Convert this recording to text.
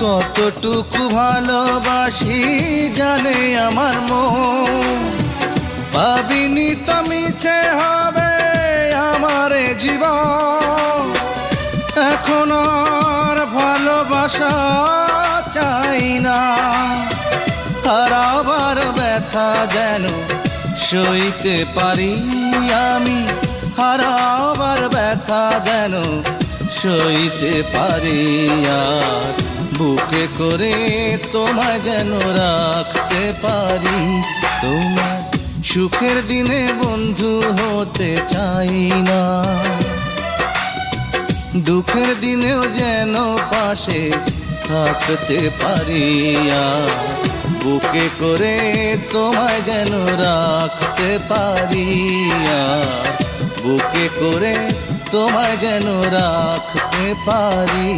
কতটুকু ভালোবাসি জানে আমার মন, ভাবিনি তো মিছে হবে আমার জীবন। এখন আর ভালোবাসা চাই না, হারাবার ব্যথা যেন সইতে পারি আমি, হারাবার ব্যথা যেন সইতে পারি। আর বুকে করে তোমায় যেন রাখতে পারি। তোমার সুখের দিনে বন্ধু হতে চাই না, দুঃখের দিনেও যেন পাশে থাকতে পারি। আর বুকে করে তোমায় যেন রাখতে পারি। আর বুকে করে তোমায় যেন রাখতে পারি।